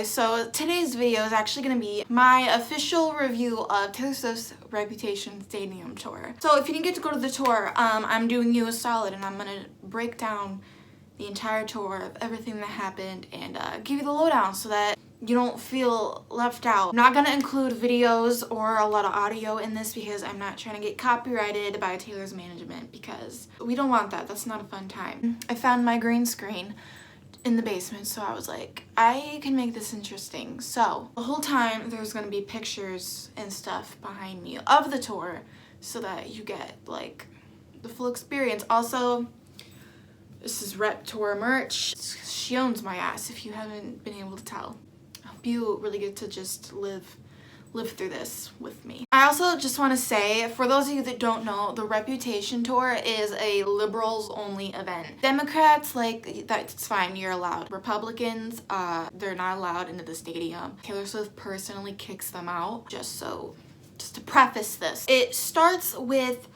guys, so today's video is actually going to be my official review of Taylor Swift's Reputation Stadium tour. So if you didn't get to go to the tour, I'm doing you a solid and I'm going to break down the entire tour of everything that happened and give you the lowdown so that you don't feel left out. I'm not going to include videos or a lot of audio in this because I'm not trying to get copyrighted by Taylor's management because we don't want that. That's not a fun time. I found my green screen in the basement, so I was like, I can make this interesting. So the whole time there's gonna be pictures and stuff behind me of the tour so that you get like the full experience. Also, this is Rep Tour merch. She owns my ass if you haven't been able to tell. I hope you really get to just live through this with me. I also just want to say, for those of you that don't know, the Reputation Tour is a liberals only event. Democrats, like, that's fine, you're allowed. Republicans, they're not allowed into the stadium. Taylor Swift personally kicks them out, just to preface this. It starts with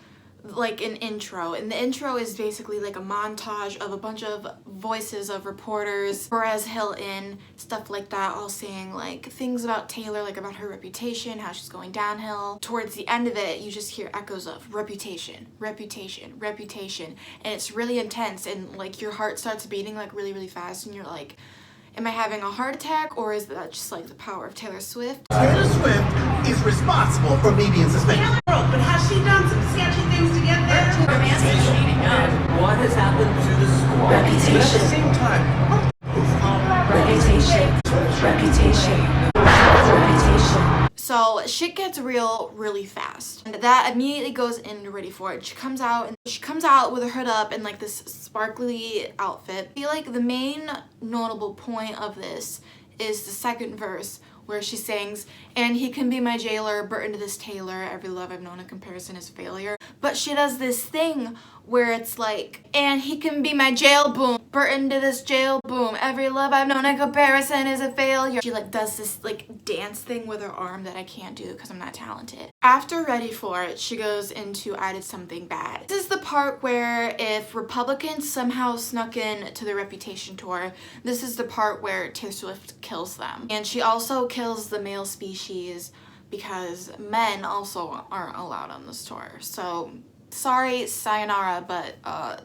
like an intro, and the intro is basically like a montage of a bunch of voices of reporters, Perez Hilton, stuff like that, all saying like things about Taylor, like about her reputation, how she's going downhill. Towards the end of it, you just hear echoes of reputation, reputation, reputation, and it's really intense, and like your heart starts beating like really fast, and you're like, am I having a heart attack, or is that just like the power of Taylor Swift? Taylor Swift is responsible for me being suspended. But has she done some sketchy things to get there? What has happened to the squad? But at the same time, Reputation. So shit gets real really fast, and that immediately goes into Ready For It. She comes out with her hood up and like this sparkly outfit. I feel like the main notable point of this is the second verse, where she sings, and he can be my jailer, Burton to this Taylor, every love I've known a comparison is failure. But she does this thing where it's like, and he can be my jail boom, Burton to this jail boom, every love I've known a comparison is a failure. She like does this like dance thing with her arm that I can't do because I'm not talented. After Ready For It, she goes into I Did Something Bad. This is the part where if Republicans somehow snuck in to the Reputation Tour, this is the part where Taylor Swift kills them. And she also kills the male species because men also aren't allowed on this tour. So sorry, sayonara, but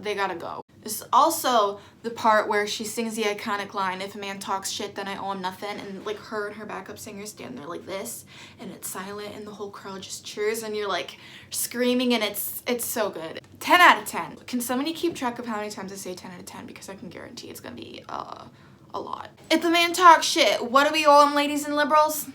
they gotta go. This is also the part where she sings the iconic line, if a man talks shit then I owe him nothing, and like her and her backup singer stand there like this, and it's silent and the whole crowd just cheers and you're like screaming, and it's so good. 10 out of 10. Can somebody keep track of how many times I say 10 out of 10, because I can guarantee it's gonna be a lot. If the man talks shit, what do we owe him, ladies and liberals?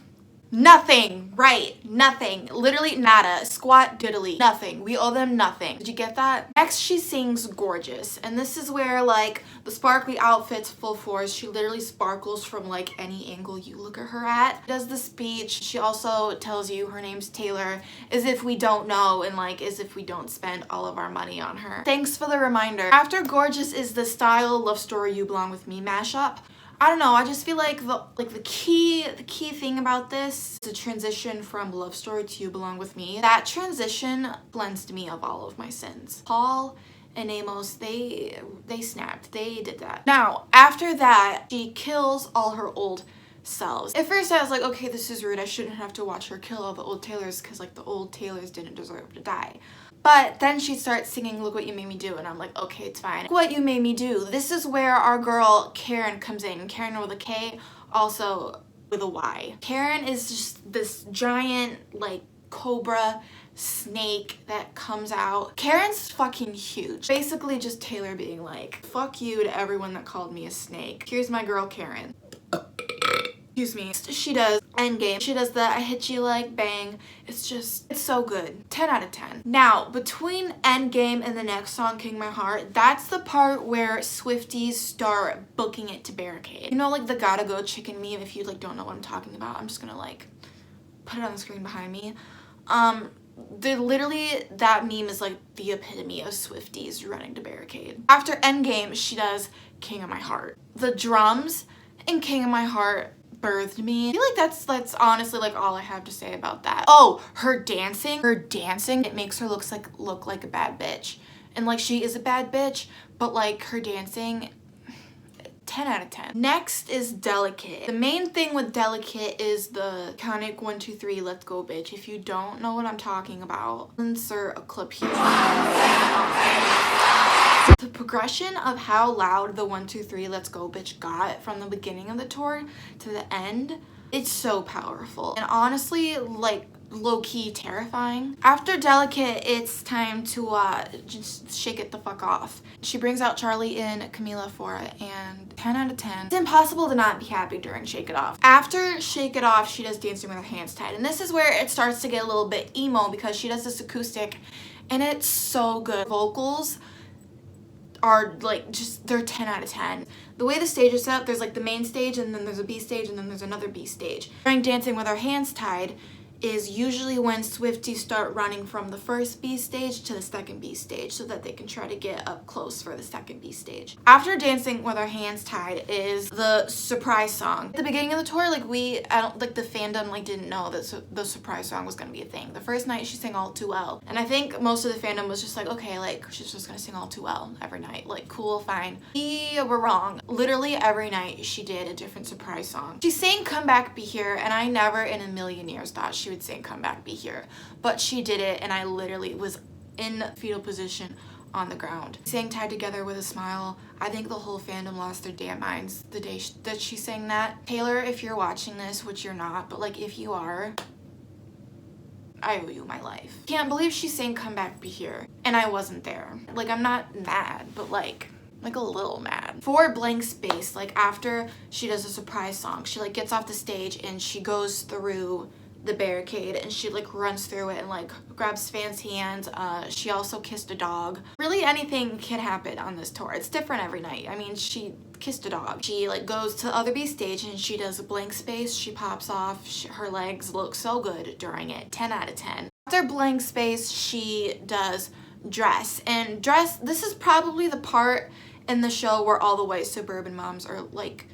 Nothing, right? Nothing. Literally nada. Squat diddly. Nothing. We owe them nothing. Did you get that? Next, she sings Gorgeous, and this is where like the sparkly outfit's full force. She literally sparkles from like any angle you look at her at. Does the speech. She also tells you her name's Taylor, as if we don't know, and like as if we don't spend all of our money on her. Thanks for the reminder. After Gorgeous is the Style Love Story You Belong With Me mashup. I don't know, I just feel like the key thing about this is a transition from Love Story to You Belong With Me. That transition cleansed me of all of my sins. Paul and Amos, they snapped. They did that. Now, after that, she kills all her old selves. At first I was like, okay, this is rude. I shouldn't have to watch her kill all the old Taylors because like the old Taylors didn't deserve to die. But then she starts singing Look What You Made Me Do, and I'm like, okay, it's fine. Look What You Made Me Do. This is where our girl Karen comes in. Karen with a K, also with a Y. Karen is just this giant like cobra snake that comes out. Karen's fucking huge. Basically just Taylor being like, fuck you to everyone that called me a snake. Here's my girl Karen. Excuse me. She does Endgame. She does the I hit you like bang. It's so good. 10 out of 10. Now, between Endgame and the next song, King My Heart, that's the part where Swifties start booking it to Barricade. You know, like the gotta go chicken meme, if you like don't know what I'm talking about, I'm just gonna like put it on the screen behind me. Literally that meme is like the epitome of Swifties running to Barricade. After Endgame, she does King of My Heart. The drums in King of My Heart birthed me. I feel like that's honestly like all I have to say about that. Oh, her dancing, it makes her look like a bad bitch. And like she is a bad bitch, but like her dancing, 10 out of 10. Next is Delicate. The main thing with Delicate is the iconic 1, 2, 3, let's go bitch. If you don't know what I'm talking about, insert a clip here. The progression of how loud the 1, 2, 3, let's go bitch got from the beginning of the tour to the end, it's so powerful. And honestly, like, low-key terrifying. After Delicate, it's time to just shake it the fuck off. She brings out Charlie and Camila for it, and 10 out of 10. It's impossible to not be happy during Shake It Off. After Shake It Off, she does Dancing with Her Hands Tied, and this is where it starts to get a little bit emo because she does this acoustic, and it's so good. Vocals are like just, they're 10 out of 10. The way the stage is set up, there's like the main stage, and then there's a B stage, and then there's another B stage. During Dancing with Her Hands Tied is usually when Swifties start running from the first B stage to the second B stage so that they can try to get up close for the second B stage. After Dancing with Our Hands Tied is the surprise song. At the beginning of the tour, like the fandom like didn't know that the surprise song was gonna be a thing. The first night she sang All Too Well, and I think most of the fandom was just like, okay, like she's just gonna sing All Too Well every night, like cool, fine. We were wrong. Literally every night she did a different surprise song. She sang Come Back Be Here, and I never in a million years thought she would sing Come Back Be Here, but she did it, and I literally was in fetal position on the ground. Sang Tied Together with a Smile. I think the whole fandom lost their damn minds the day that she sang that. Taylor, if you're watching this, which you're not, but like if you are, I owe you my life. Can't believe she sang Come Back Be Here and I wasn't there. Like, I'm not mad, but like a little mad. For Blank Space, like after she does a surprise song, she like gets off the stage and she goes through the barricade and she like runs through it and like grabs fans' hands. She also kissed a dog. Really anything can happen on this tour. It's different every night. I mean, she kissed a dog. She like goes to the other B stage and she does a Blank Space. She pops off. Her legs look so good during it. 10 out of 10. After Blank Space, she does Dress. And Dress, this is probably the part in the show where all the white suburban moms are like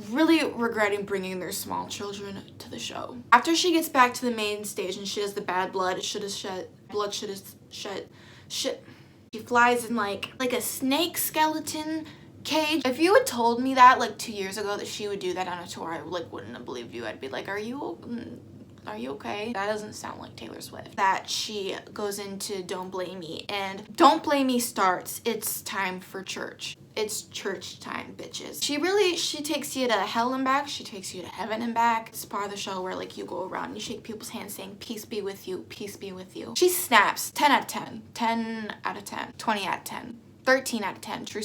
really regretting bringing their small children to the show. After she gets back to the main stage and she does the Bad Blood Should Have Shed, Blood Should Have Shed, shit. She flies in like a snake skeleton cage. If you had told me that like 2 years ago that she would do that on a tour, I like wouldn't have believed you. I'd be like, are you okay? That doesn't sound like Taylor Swift. That she goes into Don't Blame Me, and Don't Blame Me starts, it's time for church. It's church time, bitches. She takes you to hell and back. She takes you to heaven and back. It's part of the show where like you go around and you shake people's hands saying, peace be with you, peace be with you. She snaps. 10 out of 10. 10 out of 10. 20 out of 10. 13 out of 10. True.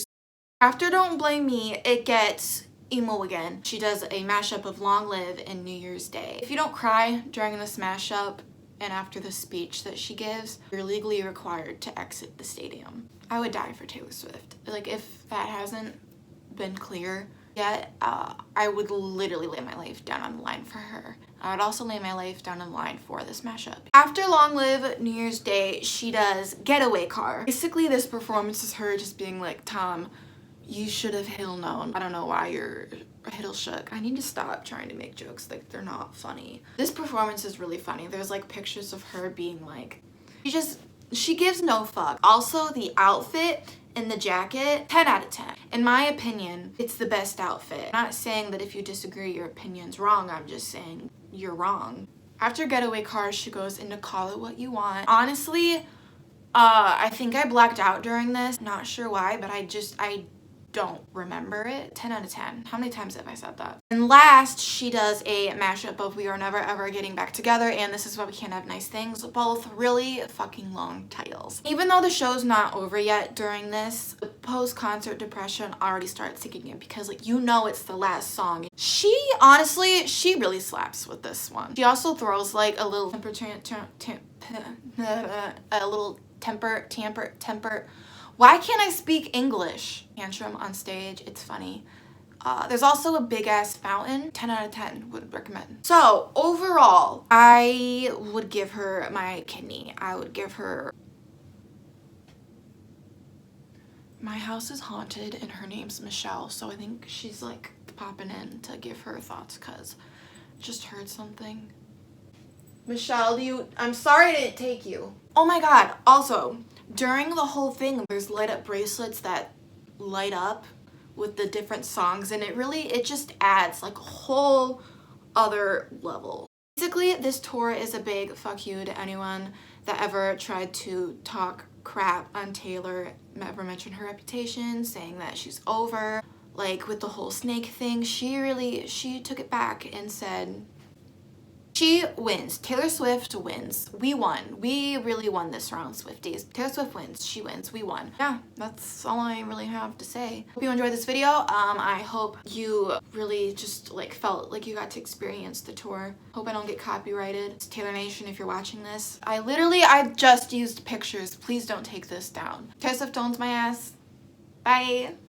After Don't Blame Me, it gets emo again. She does a mashup of Long Live and New Year's Day. If you don't cry during this mashup and after the speech that she gives, you're legally required to exit the stadium. I would die for Taylor Swift. Like, if that hasn't been clear yet, I would literally lay my life down on the line for her. I would also lay my life down on the line for this mashup. After Long Live New Year's Day, she does Getaway Car. Basically, this performance is her just being like, Tom, you should have hill known. I don't know why you're hill shook. I need to stop trying to make jokes like they're not funny. This performance is really funny. There's like pictures of her being like, she gives no fuck. Also, the outfit and the jacket, 10 out of 10. In my opinion, it's the best outfit. I'm not saying that if you disagree, your opinion's wrong. I'm just saying you're wrong. After Getaway Car, she goes into Call It What You Want. Honestly, I think I blacked out during this. Not sure why, but I don't remember it. 10 out of 10. How many times have I said that? And last, she does a mashup of We Are Never Ever Getting Back Together and This Is Why We Can't Have Nice Things. Both really fucking long titles. Even though the show's not over yet during this, the post-concert depression already starts kicking in because like you know it's the last song. She honestly, she really slaps with this one. She also throws like a little temper. Why can't I speak English? Tantrum on stage, it's funny. There's also a big ass fountain. 10 out of 10 would recommend. So overall, I would give her my kidney. I would give her, my house is haunted and her name's Michelle. So I think she's like popping in to give her thoughts because I just heard something. Michelle, I'm sorry I didn't take you. Oh my God, also, during the whole thing, there's light up bracelets that light up with the different songs, and it just adds like a whole other level. Basically, this tour is a big fuck you to anyone that ever tried to talk crap on Taylor, ever mentioned her reputation, saying that she's over. Like with the whole snake thing, she took it back and said she wins. Taylor Swift wins. We won. We really won this round, Swifties. Taylor Swift wins. She wins. We won. Yeah, that's all I really have to say. Hope you enjoyed this video. I hope you really just like felt like you got to experience the tour. Hope I don't get copyrighted. It's Taylor Nation if you're watching this. I just used pictures. Please don't take this down. Taylor Swift owns my ass. Bye.